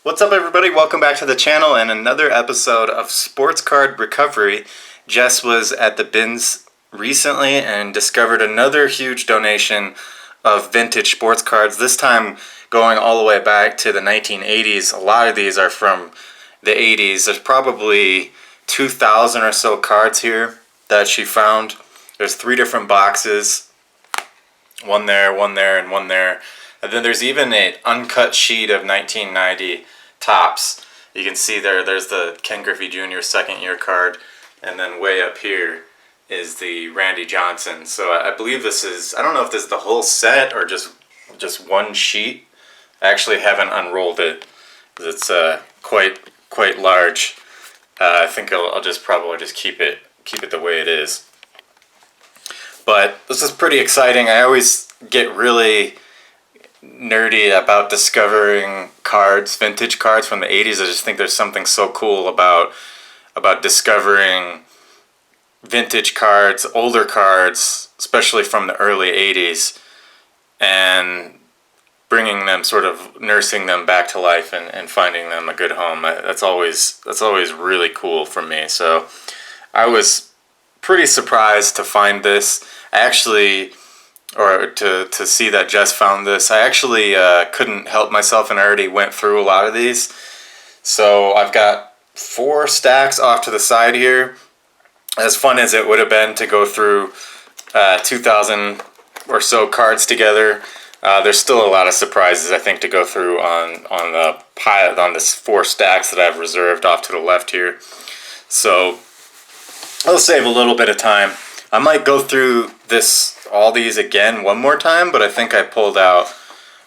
What's up, everybody? Welcome back to the channel and another episode of Sports Card Recovery. Jess was at the bins recently and discovered another huge donation of vintage sports cards, this time going all the way back to the 1980s. A lot of these are from the 80s. There's probably 2,000 or so cards here that she found. There's 3 different boxes, one there, and one there. And then there's even an uncut sheet of 1990 Topps. You can see there's the Ken Griffey Jr. second year card, and then way up here is the Randy Johnson. So I believe this is, I don't know if this is the whole set or just one sheet. I actually haven't unrolled it because it's quite large. I think I'll just probably just keep it the way it is. But this is pretty exciting. I always get really nerdy about discovering cards, vintage cards from the 80s. I just think there's something so cool about discovering vintage cards, older cards, especially from the early 80s, and bringing them, sort of nursing them back to life and finding them a good home. That's always really cool for me. So I was pretty surprised to find this. To see that Jess found this. I actually couldn't help myself and I already went through a lot of these. So I've got 4 stacks off to the side here. As fun as it would have been to go through 2,000 or so cards together, there's still a lot of surprises, I think, to go through on the pile, on this 4 stacks that I've reserved off to the left here. So I'll save a little bit of time. I might go through all these again one more time, but I think I pulled out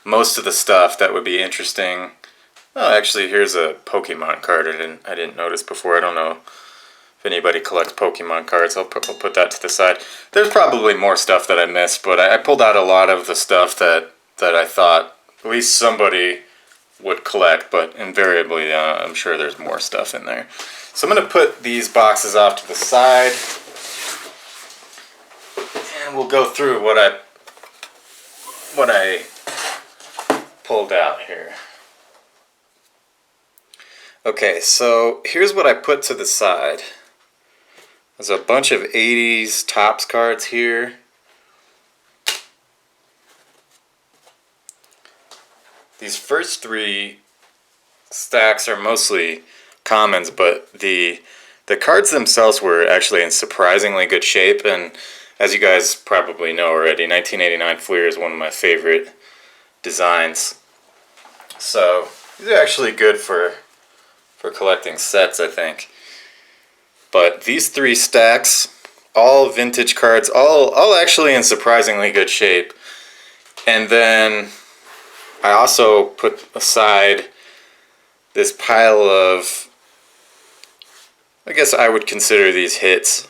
most of the stuff that would be interesting. Oh, actually, here's a Pokemon card I didn't notice before. I don't know if anybody collects Pokemon cards. I'll put that to the side. There's probably more stuff that I missed, but I pulled out a lot of the stuff that I thought at least somebody would collect, but invariably I'm sure there's more stuff in there. So I'm going to put these boxes off to the side. And we'll go through what I pulled out here. Okay, so here's what I put to the side. There's a bunch of 80s Topps cards here. These first 3 stacks are mostly commons, but the cards themselves were actually in surprisingly good shape, and as you guys probably know already, 1989 Fleer is one of my favorite designs. So these are actually good for collecting sets, I think. But these 3 stacks, all vintage cards, all actually in surprisingly good shape. And then I also put aside this pile of, I guess I would consider these hits,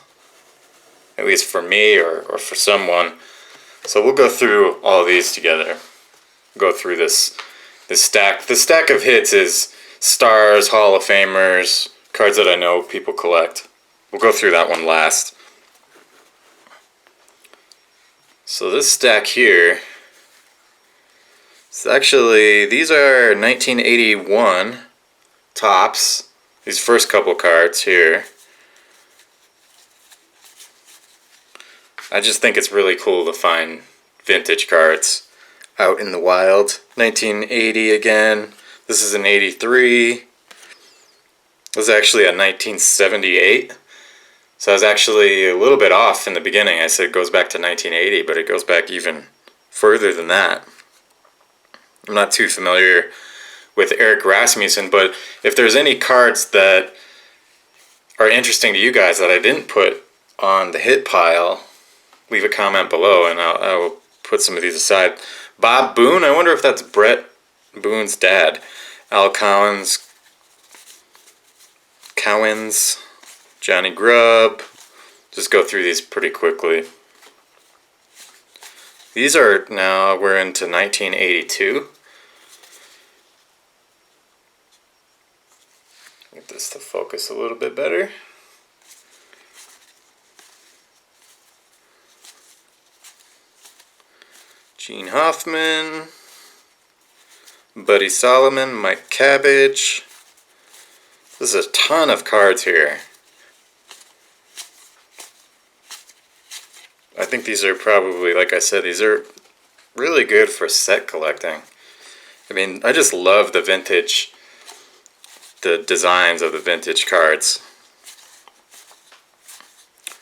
at least for me or for someone. So we'll go through all of these together. Go through this stack. The stack of hits is Stars, Hall of Famers, cards that I know people collect. We'll go through that one last. So this stack here, it's actually, these are 1981 Topps. These first couple cards here. I just think it's really cool to find vintage cards out in the wild. 1980 again. This is an 83. This is actually a 1978. So I was actually a little bit off in the beginning. I said it goes back to 1980, but it goes back even further than that. I'm not too familiar with Eric Rasmussen, but if there's any cards that are interesting to you guys that I didn't put on the hit pile, leave a comment below and I will put some of these aside. Bob Boone, I wonder if that's Brett Boone's dad. Al Cowens, Johnny Grubb. Just go through these pretty quickly. These are, now we're into 1982. Get this to focus a little bit better. Gene Hoffman, Buddy Solomon, Mike Cabbage. This is a ton of cards here. I think these are probably, like I said, these are really good for set collecting. I mean, I just love the vintage, the designs of the vintage cards.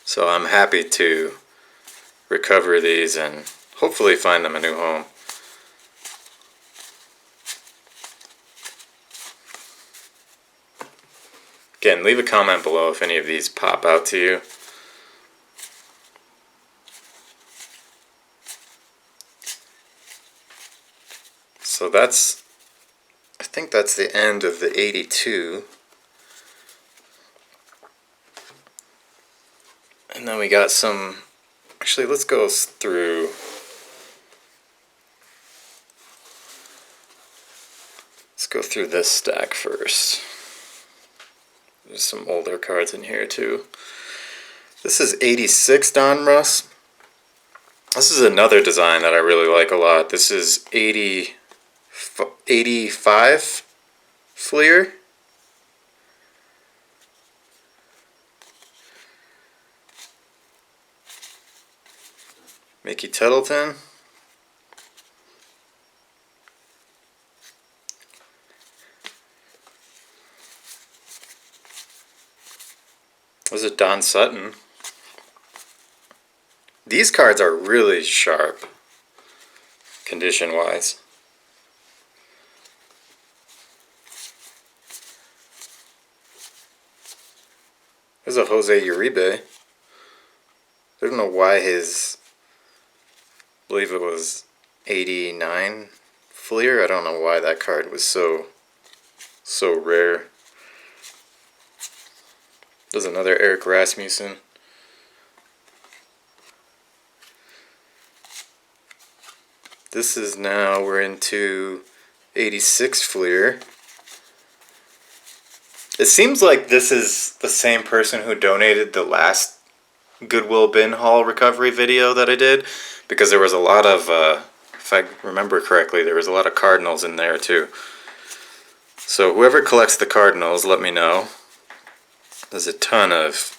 So I'm happy to recover these and hopefully find them a new home. Again, leave a comment below if any of these pop out to you. So I think that's the end of the 82. And then we got some, actually let's go through. Let's go through this stack first. There's some older cards in here too. This is 86 Donruss. This is another design that I really like a lot. This is 85 Fleer. Mickey Tettleton. Was it Don Sutton? These cards are really sharp, condition-wise. There's a Jose Uribe. I don't know why his, I believe it was 89 Fleer. I don't know why that card was so rare. There's another Eric Rasmussen. This is now, we're into 86 Fleer. It seems like this is the same person who donated the last Goodwill Bin haul recovery video that I did, because there was a lot of, if I remember correctly, there was a lot of Cardinals in there too. So whoever collects the Cardinals, let me know. There's a ton of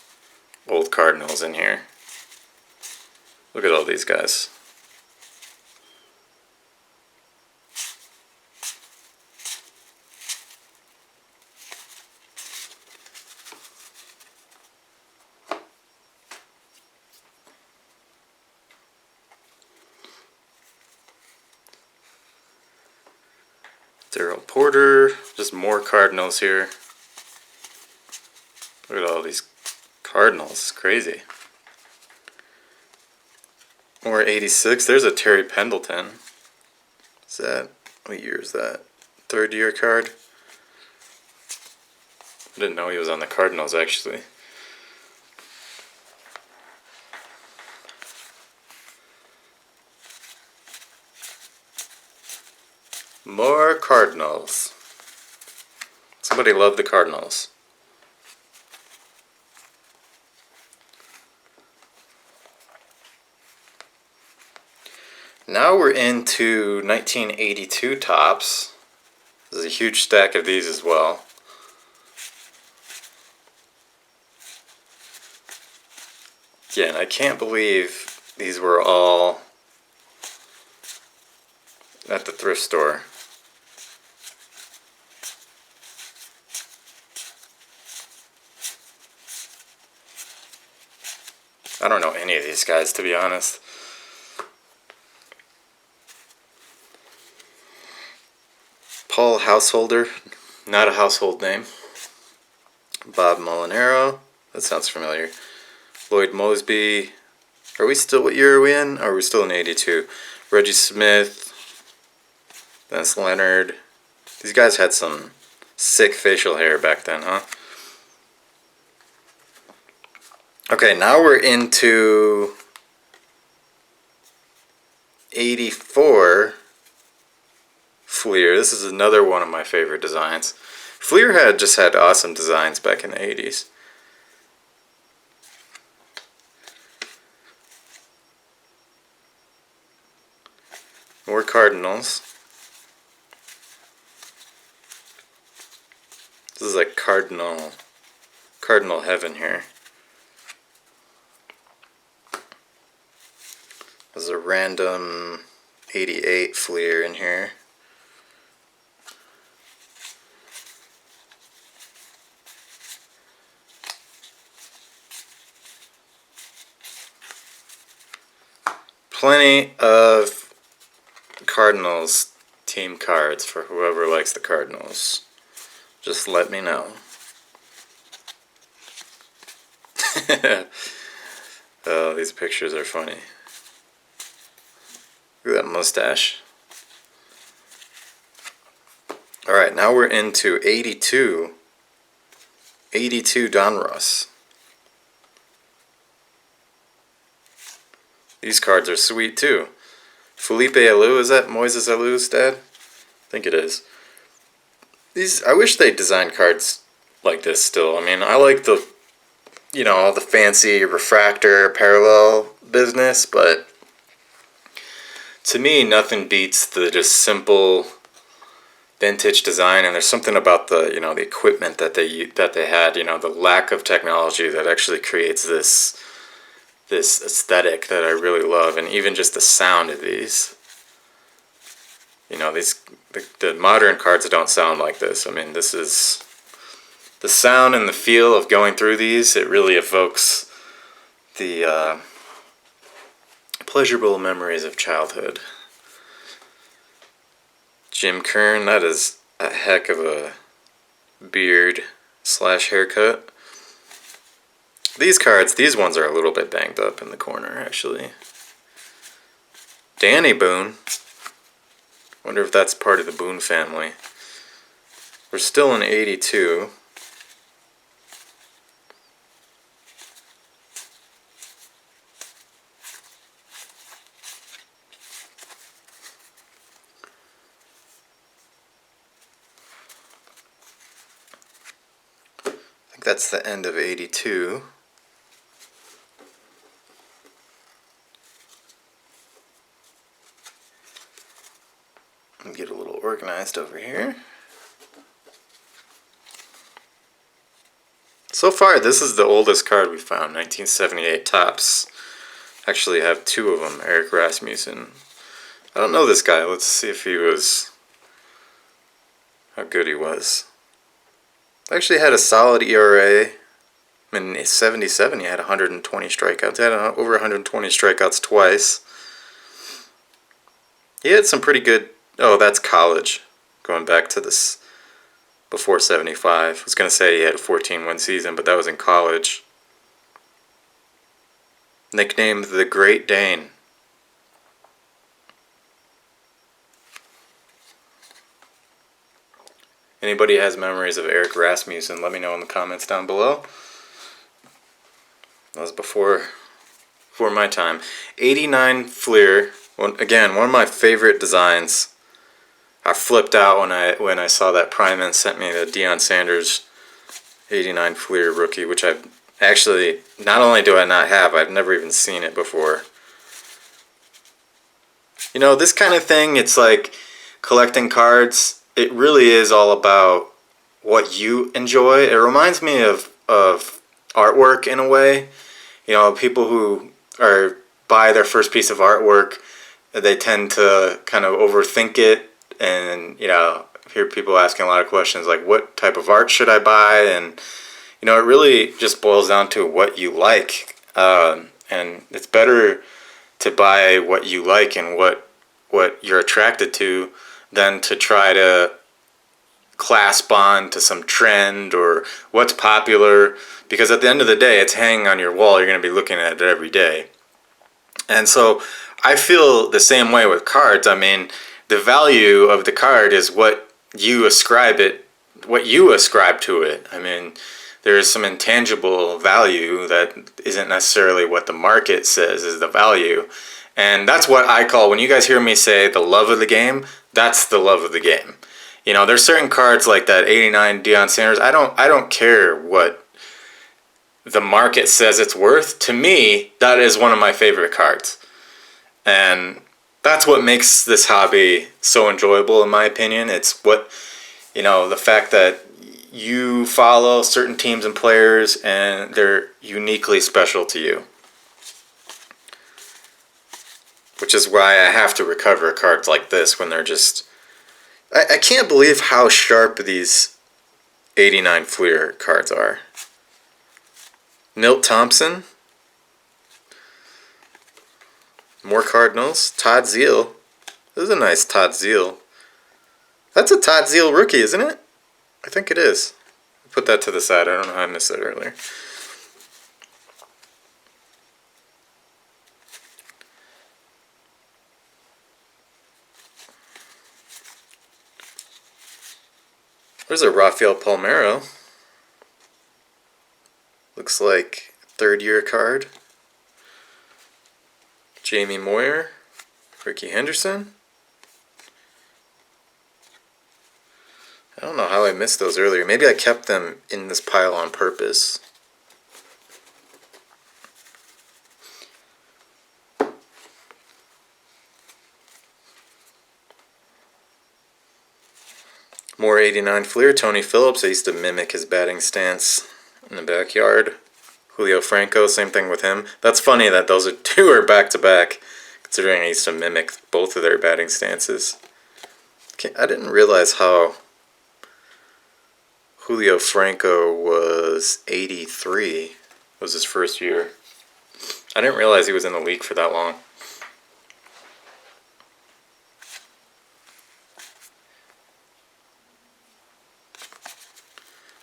old Cardinals in here. Look at all these guys. Daryl Porter, just more Cardinals here. Look at all these Cardinals, it's crazy. More 86, there's a Terry Pendleton. Is that, what year is that? Third year card? I didn't know he was on the Cardinals actually. More Cardinals. Somebody love the Cardinals. Now we're into 1982 Topps. There's a huge stack of these as well. Again, I can't believe these were all at the thrift store. I don't know any of these guys, to be honest. Paul Householder, not a household name. Bob Molinaro, that sounds familiar. Lloyd Mosby, are we still, what year are we in? Are we still in 82? Reggie Smith, Dennis Leonard. These guys had some sick facial hair back then, huh? Okay, now we're into 84 Fleer. This is another one of my favorite designs. Fleer just had awesome designs back in the 80s. More Cardinals. This is like cardinal heaven here. There's a random 88 Fleer in here. Plenty of Cardinals team cards for whoever likes the Cardinals. Just let me know. Oh, these pictures are funny. Look at that mustache. Alright, now we're into 82 Donruss. These cards are sweet too. Felipe Alou, is that Moises Alou's dad? I think it is. I wish they designed cards like this still. I mean, I like the, all the fancy refractor parallel business, but to me, nothing beats the just simple vintage design. And there's something about the, the equipment that they had, the lack of technology that actually creates this aesthetic that I really love, and even just the sound of these. The modern cards don't sound like this. I mean, this is the sound and the feel of going through these. It really evokes the pleasurable memories of childhood. Jim Kern, that is a heck of a beard / haircut. These cards, these ones are a little bit banged up in the corner, actually. Danny Boone. Wonder if that's part of the Boone family. We're still in 82. I think that's the end of 82. Get a little organized over here. So far, this is the oldest card we found, 1978 Topps. Actually, I have two of them, Eric Rasmussen. I don't know this guy. Let's see if how good he was. Actually had a solid ERA. In 77, he had 120 strikeouts. He had over 120 strikeouts twice. He had some pretty good. Oh, that's college. Going back to this before 75. I was going to say he had a 14-win season, but that was in college. Nicknamed the Great Dane. Anybody has memories of Eric Rasmussen, let me know in the comments down below. That was before my time. 89 Fleer. Again, one of my favorite designs. I flipped out when I saw that Priman sent me the Deion Sanders 89 Fleer rookie, which I've actually, not only do I not have, I've never even seen it before. This kind of thing, it's like collecting cards. It really is all about what you enjoy. It reminds me of artwork in a way. People who buy their first piece of artwork, they tend to kind of overthink it. And, hear people asking a lot of questions like, what type of art should I buy? And, it really just boils down to what you like. And it's better to buy what you like and what you're attracted to than to try to clasp on to some trend or what's popular. Because at the end of the day, it's hanging on your wall. You're going to be looking at it every day. And so I feel the same way with cards. I mean, the value of the card is what you ascribe to it. I mean, there is some intangible value that isn't necessarily what the market says is the value. And that's what I call, when you guys hear me say the love of the game, that's the love of the game. There's certain cards like that 89 Deion Sanders. I don't care what the market says it's worth. To me, that is one of my favorite cards. And that's what makes this hobby so enjoyable, in my opinion. It's what, the fact that you follow certain teams and players and they're uniquely special to you. Which is why I have to recover cards like this when they're just... I can't believe how sharp these 89 Fleer cards are. Milt Thompson. More Cardinals. Todd Zeile. This is a nice Todd Zeile. That's a Todd Zeile rookie, isn't it? I think it is. Put that to the side. I don't know how I missed it earlier. There's a Rafael Palmero. Looks like third-year card. Jamie Moyer. Ricky Henderson. I don't know how I missed those earlier. Maybe I kept them in this pile on purpose. More 89 Fleer. Tony Phillips. I used to mimic his batting stance in the backyard. Julio Franco, same thing with him. That's funny that those two are back-to-back, considering I used to mimic both of their batting stances. I didn't realize how Julio Franco was 83. Was his first year. I didn't realize he was in the league for that long.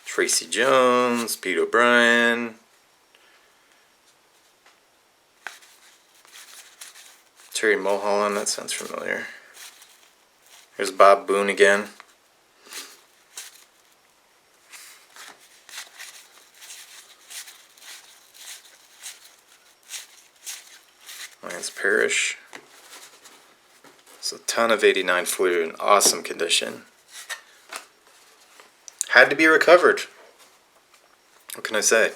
Tracy Jones, Pete O'Brien, Terry Mulholland, that sounds familiar. Here's Bob Boone again. Lance Parrish. It's a ton of 89 Fleer in awesome condition. Had to be recovered. What can I say?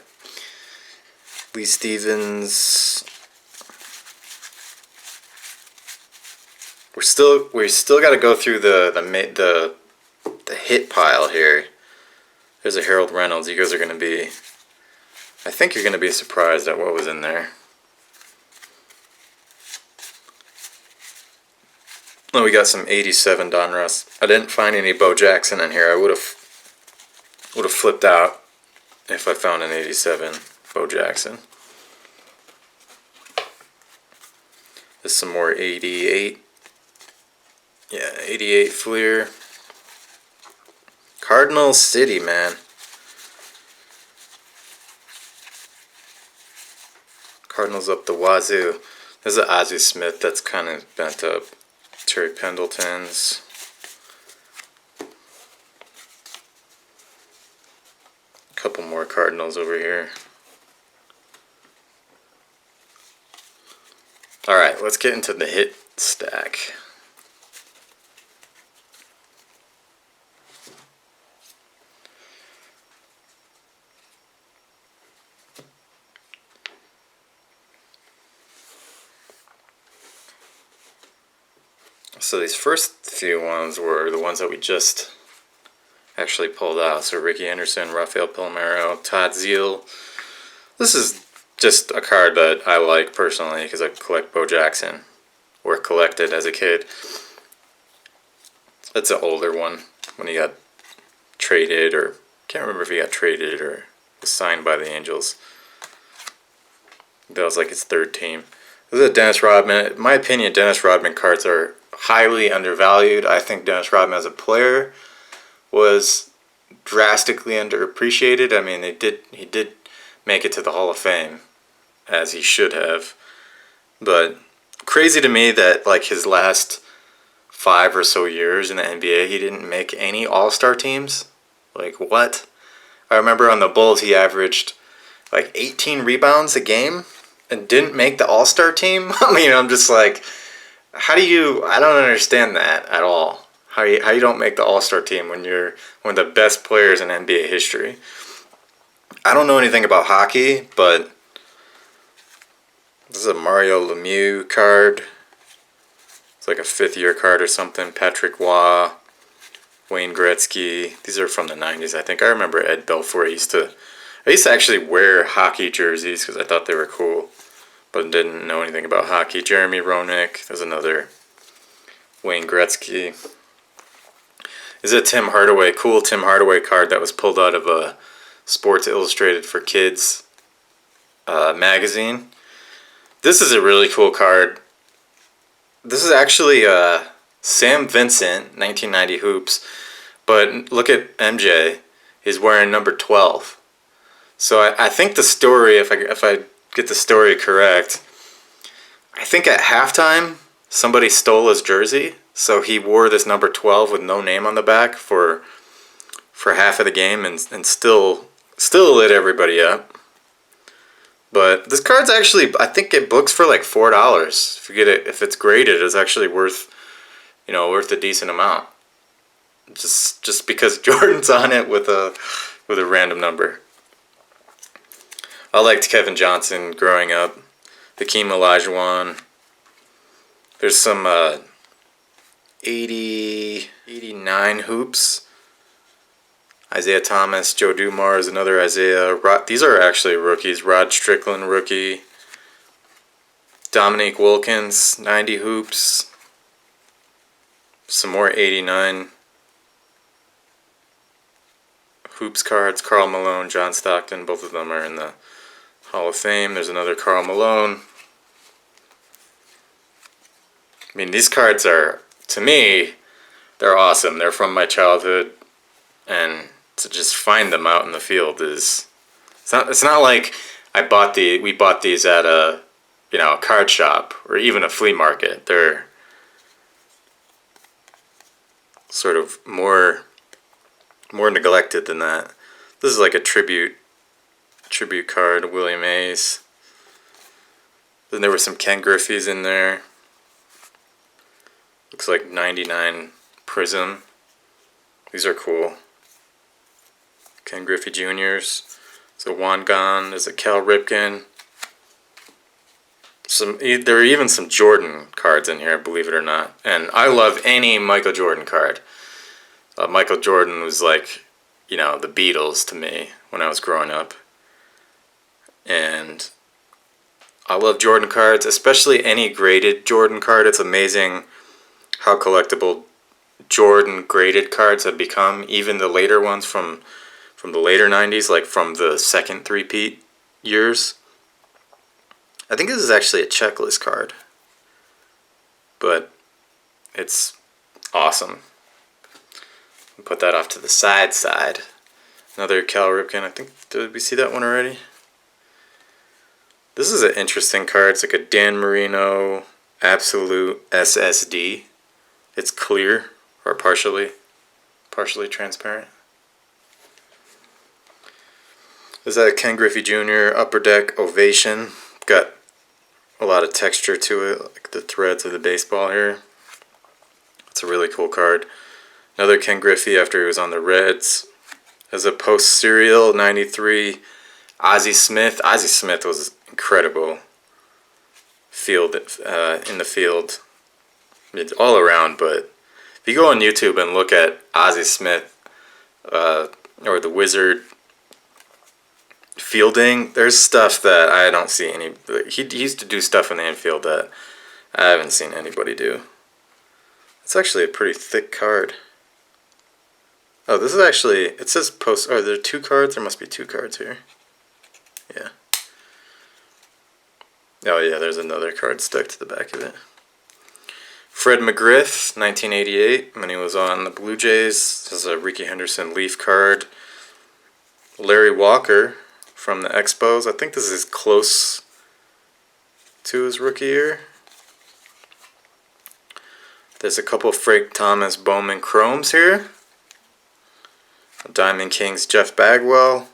Lee Stevens. We still got to go through the hit pile here. There's a Harold Reynolds. You guys are going to be... I think you're going to be surprised at what was in there. Oh, we got some 87 Donruss. I didn't find any Bo Jackson in here. I would have flipped out if I found an 87 Bo Jackson. There's some more 88. Yeah, 88 Fleer. Cardinal City, man. Cardinals up the wazoo. There's an Ozzie Smith that's kind of bent up. Terry Pendleton's. Couple more Cardinals over here. Alright, let's get into the hit stack. So these first few ones were the ones that we just actually pulled out. So Ricky Anderson, Rafael Palmero, Todd Zeile. This is just a card that I like personally because I collect Bo Jackson, or collected as a kid. That's an older one when he got traded, or can't remember if he got traded or was signed by the Angels. That was like his third team. This is a Dennis Rodman. In my opinion, Dennis Rodman cards are highly undervalued. I think Dennis Rodman as a player was drastically underappreciated. I mean, he did make it to the Hall of Fame, as he should have. But crazy to me that like his last 5 or so years in the NBA, he didn't make any All-Star teams. Like, what? I remember on the Bulls, he averaged like 18 rebounds a game and didn't make the All-Star team. I mean, I'm just like, I don't understand that at all. How you don't make the All-Star team when you're one of the best players in NBA history. I don't know anything about hockey, but this is a Mario Lemieux card. It's like a 5th-year card or something. Patrick Waugh. Wayne Gretzky. These are from the 90s, I think. I remember Ed Belfour. I used to actually wear hockey jerseys because I thought they were cool, but didn't know anything about hockey. Jeremy Roenick. There's another Wayne Gretzky. This is a Tim Hardaway, cool Tim Hardaway card that was pulled out of a Sports Illustrated for Kids magazine. This is a really cool card. This is actually Sam Vincent, 1990 hoops, but look at MJ. He's wearing number 12. So I think the story, if I get the story correct, I think at halftime somebody stole his jersey, so he wore this number 12 with no name on the back for half of the game, and still lit everybody up. But this card's actually, I think it books for like $4. If you get it, if it's graded, it's actually worth a decent amount. Just because Jordan's on it with a random number. I liked Kevin Johnson growing up. Hakeem Olajuwon. There's some 89 hoops. Isaiah Thomas, Joe Dumars, another Isaiah. These are actually rookies. Rod Strickland, rookie. Dominique Wilkins, 90 hoops. Some more 89 hoops cards. Karl Malone, John Stockton, both of them are in the Hall of Fame. There's another Karl Malone. I mean, these cards are, to me, they're awesome. They're from my childhood, and to just find them out in the field is, it's not like we bought these at a card shop or even a flea market. They're sort of more neglected than that. This is like a tribute card, William Mays. Then there were some Ken Griffey's in there. Looks like 99 Prism. These are cool. Ken Griffey Jr.'s. There's a Wangan. There's a Cal Ripken. There are even some Jordan cards in here, believe it or not. And I love any Michael Jordan card. Michael Jordan was like, the Beatles to me when I was growing up. And I love Jordan cards, especially any graded Jordan card. It's amazing how collectible Jordan graded cards have become. Even the later ones from the later 90s, like from the second three-peat years. I think this is actually a checklist card. But it's awesome. Put that off to the side. Another Cal Ripken. I think, did we see that one already? This is an interesting card. It's like a Dan Marino Absolute SSD. It's clear or partially transparent. Is that a Ken Griffey Jr. Upper Deck Ovation? Got a lot of texture to it, like the threads of the baseball here. It's a really cool card. Another Ken Griffey after he was on the Reds. As a post-serial 93 Ozzie Smith. Ozzie Smith was incredible in the field. It's all around, but if you go on YouTube and look at Ozzie Smith or the Wizard fielding, there's stuff that I don't see any. He used to do stuff in the infield that I haven't seen anybody do. It's actually a pretty thick card. Oh, this is actually, it says post, are there two cards? There must be two cards here. Yeah. Oh yeah, there's another card stuck to the back of it. Fred McGriff, 1988, when he was on the Blue Jays. This is a Rickey Henderson Leaf card. Larry Walker from the Expos. I think this is close to his rookie year. There's a couple Frank Thomas Bowman Chromes here. Diamond Kings Jeff Bagwell.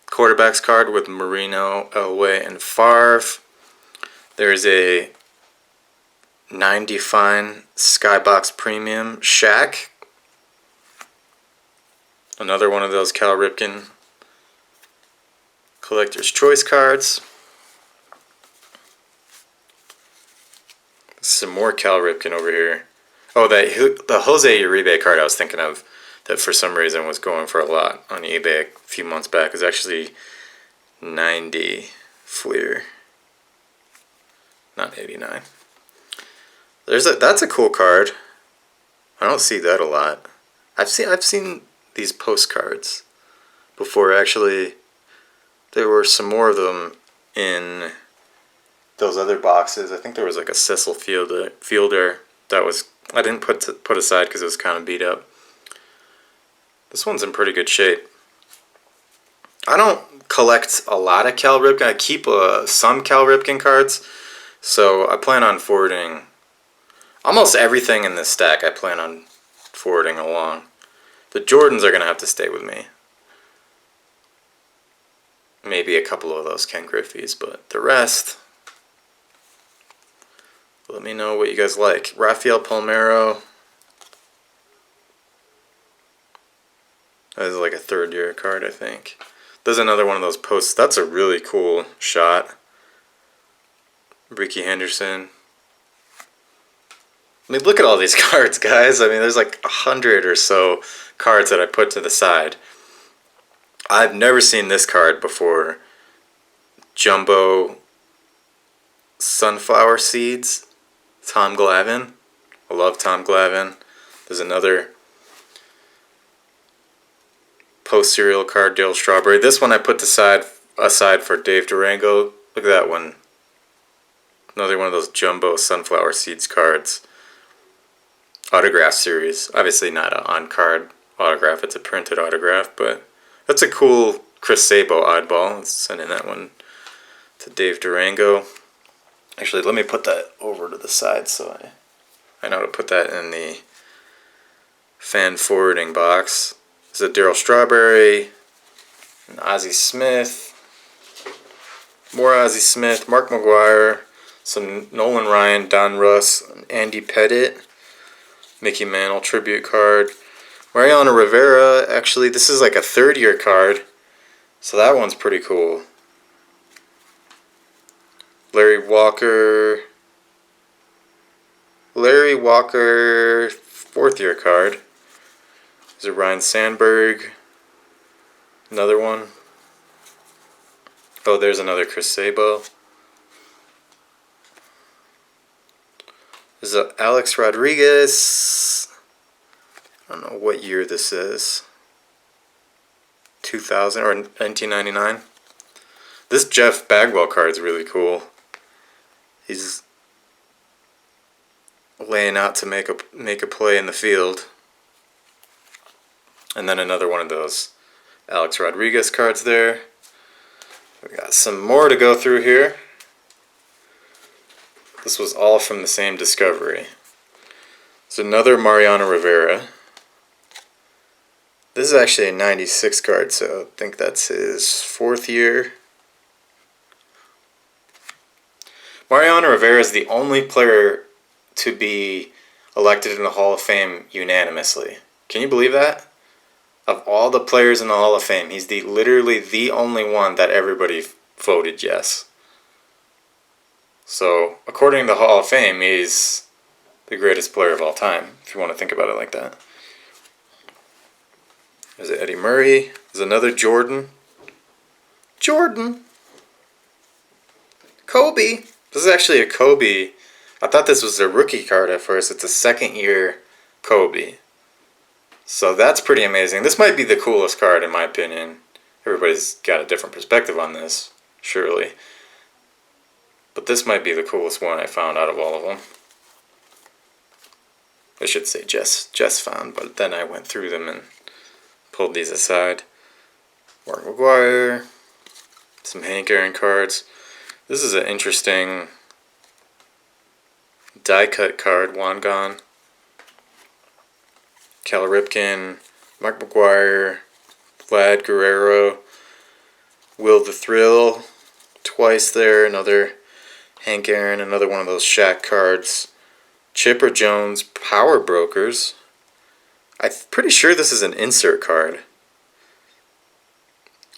Quarterbacks card with Marino, Elway, and Favre. There's a 90 Fine Skybox Premium Shaq. Another one of those Cal Ripken Collector's Choice cards. Some more Cal Ripken over here. Oh, the Jose Uribe card I was thinking of that for some reason was going for a lot on eBay a few months back is actually 90 Fleer, not 89. That's a cool card. I don't see that a lot. I've seen these postcards before. Actually, there were some more of them in those other boxes. I think there was like a Cecil Fielder that was I didn't put aside because it was kind of beat up. This one's in pretty good shape. I don't collect a lot of Cal Ripken. I keep some Cal Ripken cards, so I plan on forwarding almost everything in this stack. I plan on forwarding along. The Jordans are going to have to stay with me. Maybe a couple of those Ken Griffey's, but the rest, let me know what you guys like. Rafael Palmero. That is like a third-year card, I think. There's another one of those posts. That's a really cool shot. Ricky Henderson. I mean, look at all these cards, guys. I mean, there's like 100 or so cards that I put to the side. I've never seen this card before. Jumbo Sunflower Seeds. Tom Glavine. I love Tom Glavine. There's another post-serial card, Dale Strawberry. This one I put aside for Dave Durango. Look at that one. Another one of those Jumbo Sunflower Seeds cards. Autograph series. Obviously not an on-card autograph. It's a printed autograph, but that's a cool Chris Sabo oddball. Let's send in that one to Dave Durango. Actually, let me put that over to the side so I know to put that in the fan forwarding box. This is a Darryl Strawberry, an Ozzie Smith, more Ozzie Smith, Mark McGuire, some Nolan Ryan, Don Russ, Andy Pettit, Mickey Mantle tribute card. Mariano Rivera, actually, this is like a third-year card, so that one's pretty cool. Larry Walker, fourth-year card. There's a Ryan Sandberg, another one. Oh, there's another Chris Sabo. There's a Alex Rodriguez. I don't know what year this is. 2000 or 1999. This Jeff Bagwell card is really cool. He's laying out to make a play in the field. And then another one of those Alex Rodriguez cards there. We got some more to go through here. This was all from the same discovery. There's another Mariano Rivera. This is actually a 96 card, so I think that's his fourth year. Mariano Rivera is the only player to be elected in the Hall of Fame unanimously. Can you believe that? Of all the players in the Hall of Fame, he's literally the only one that everybody voted yes. So, according to the Hall of Fame, he's the greatest player of all time, if you want to think about it like that. There's Eddie Murray. There's another Jordan. Kobe. This is actually a Kobe. I thought this was a rookie card at first. It's a second-year Kobe. So that's pretty amazing. This might be the coolest card in my opinion. Everybody's got a different perspective on this, surely. But this might be the coolest one I found out of all of them. I should say Jess found, but then I went through them and pulled these aside. Mark McGuire, some Hank Aaron cards. This is an interesting die cut card, Wangan. Cal Ripken, Mark McGuire, Vlad Guerrero, Will the Thrill, twice there, another Hank Aaron, another one of those Shaq cards. Chipper Jones, Power Brokers. I'm pretty sure this is an insert card.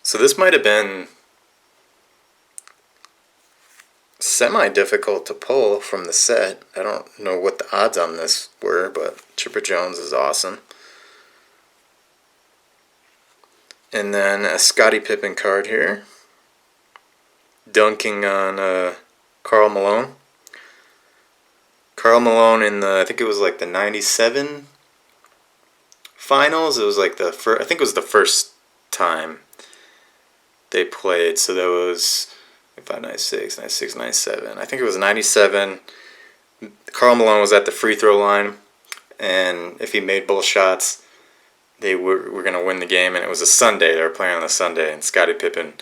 So this might have been semi-difficult to pull from the set. I don't know what the odds on this were, but Chipper Jones is awesome. And then a Scottie Pippen card here. Dunking on Karl Malone. Karl Malone in the, I think it was like the 97 finals. It was like the first, I think it was the first time they played. So that was 95, 96, 96, 97. I think it was 97. Karl Malone was at the free throw line, and if he made both shots, they were going to win the game. And it was a Sunday. They were playing on a Sunday, and Scottie Pippen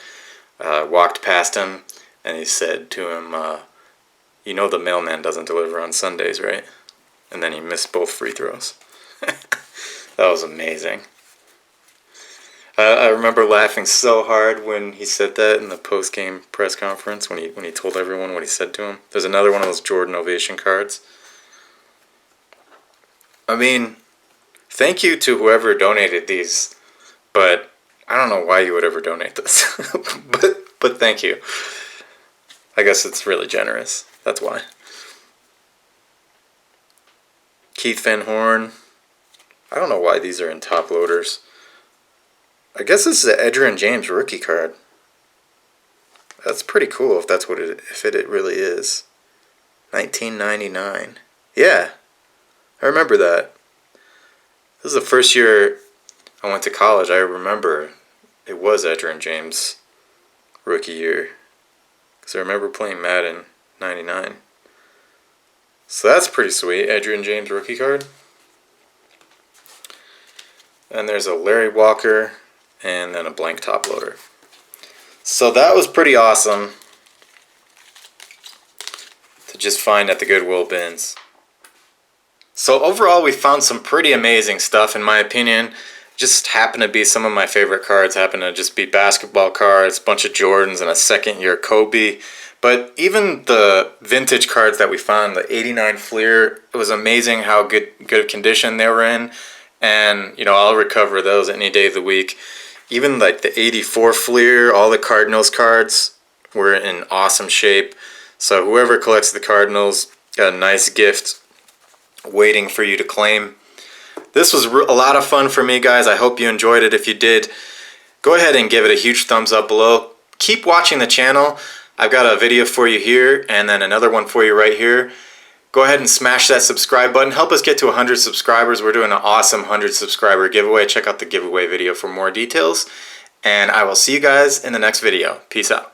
walked past him, and he said to him, you know the mailman doesn't deliver on Sundays, right? And then he missed both free throws. That was amazing. I remember laughing so hard when he said that in the post-game press conference, when he told everyone what he said to him. There's another one of those Jordan Ovation cards. I mean, thank you to whoever donated these, but I don't know why you would ever donate this. but thank you. I guess it's really generous. That's why. Keith Van Horn. I don't know why these are in top loaders. I guess this is an Edgerrin James rookie card. That's pretty cool if that's what it really is. 1999. Yeah, I remember that. This is the first year I went to college. I remember it was Edgerrin James rookie year. Because I remember playing Madden 99. So that's pretty sweet. Edgerrin James rookie card. And there's a Larry Walker and then a blank top loader. So that was pretty awesome to just find at the Goodwill Bins. So overall, we found some pretty amazing stuff, in my opinion. Just happened to be some of my favorite cards. Happened to just be basketball cards, a bunch of Jordans, and a second-year Kobe. But even the vintage cards that we found, the 89 Fleer, it was amazing how good condition they were in. And, you know, I'll recover those any day of the week. Even like the 84 Fleer, all the Cardinals cards were in awesome shape. So whoever collects the Cardinals, got a nice gift waiting for you to claim. This was a lot of fun for me, guys. I hope you enjoyed it. If you did, go ahead and give it a huge thumbs up below. Keep watching the channel. I've got a video for you here and then another one for you right here. Go ahead and smash that subscribe button. Help us get to 100 subscribers. We're doing an awesome 100 subscriber giveaway. Check out the giveaway video for more details. And I will see you guys in the next video. Peace out.